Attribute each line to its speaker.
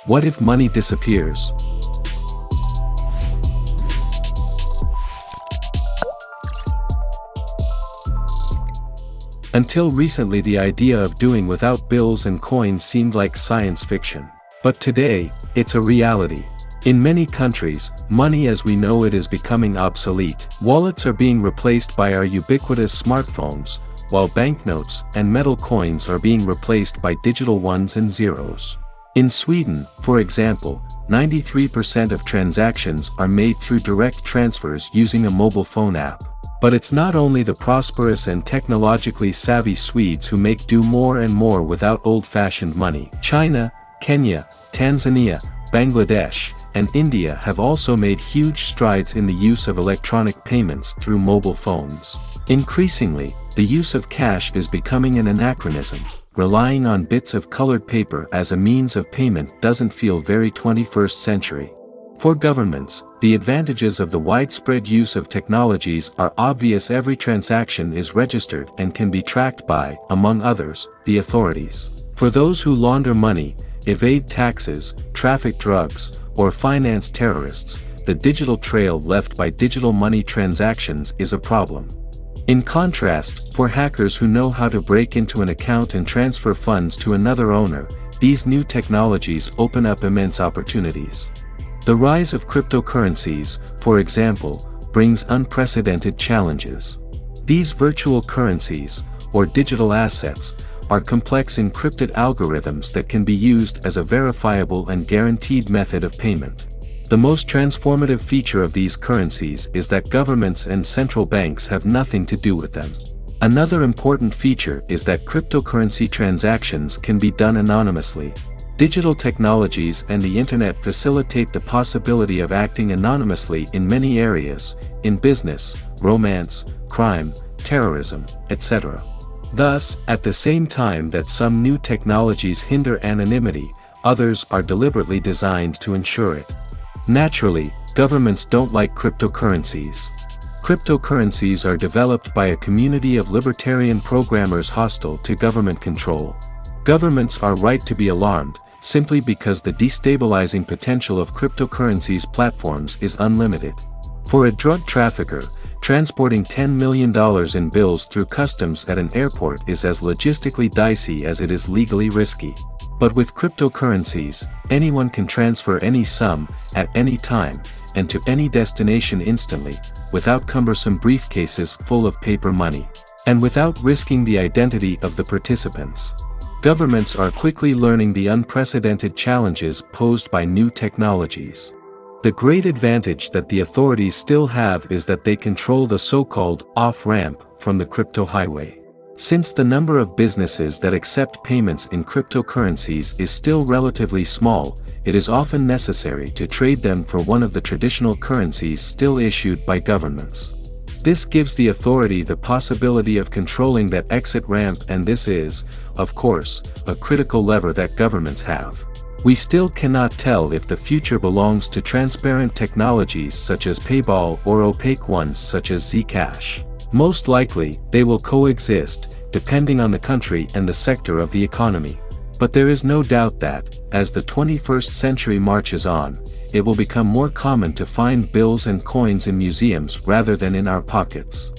Speaker 1: What if money disappears? Until recently, the idea of doing without bills and coins seemed like science fiction. But today, it's a reality. In many countries, money as we know it is becoming obsolete. Wallets are being replaced by our ubiquitous smartphones, while banknotes and metal coins are being replaced by digital ones and zeros. In Sweden, for example, 93% of transactions are made through direct transfers using a mobile phone app. But it's not only the prosperous and technologically savvy Swedes who make do more and more without old-fashioned money. China, Kenya, Tanzania, Bangladesh, and India have also made huge strides in the use of electronic payments through mobile phones. Increasingly, the use of cash is becoming an anachronism. Relying on bits of colored paper as a means of payment doesn't feel very 21st century. For governments, the advantages of the widespread use of technologies are obvious. Every transaction is registered and can be tracked by, among others, the authorities. For those who launder money, evade taxes, traffic drugs, or finance terrorists, the digital trail left by digital money transactions is a problem. In contrast, for hackers who know how to break into an account and transfer funds to another owner, these new technologies open up immense opportunities. The rise of cryptocurrencies, for example, brings unprecedented challenges. These virtual currencies, or digital assets, are complex encrypted algorithms that can be used as a verifiable and guaranteed method of payment. The most transformative feature of these currencies is that governments and central banks have nothing to do with them. Another important feature is that cryptocurrency transactions can be done anonymously. Digital technologies and the internet facilitate the possibility of acting anonymously in many areas, in business, romance, crime, terrorism, etc. Thus, at the same time that some new technologies hinder anonymity, others are deliberately designed to ensure it. Naturally, governments don't like cryptocurrencies. Cryptocurrencies are developed by a community of libertarian programmers hostile to government control. Governments are right to be alarmed, simply because the destabilizing potential of cryptocurrencies platforms is unlimited. For a drug trafficker, transporting $10 million in bills through customs at an airport is as logistically dicey as it is legally risky. But with cryptocurrencies, anyone can transfer any sum, at any time, and to any destination instantly, without cumbersome briefcases full of paper money, and without risking the identity of the participants. Governments are quickly learning the unprecedented challenges posed by new technologies. The great advantage that the authorities still have is that they control the so-called off-ramp from the crypto highway. Since the number of businesses that accept payments in cryptocurrencies is still relatively small, it is often necessary to trade them for one of the traditional currencies still issued by governments. This gives the authority the possibility of controlling that exit ramp, and this is, of course, a critical lever that governments have. We still cannot tell if the future belongs to transparent technologies such as PayPal or opaque ones such as Zcash. Most likely, they will coexist, depending on the country and the sector of the economy. But there is no doubt that, as the 21st century marches on, it will become more common to find bills and coins in museums rather than in our pockets.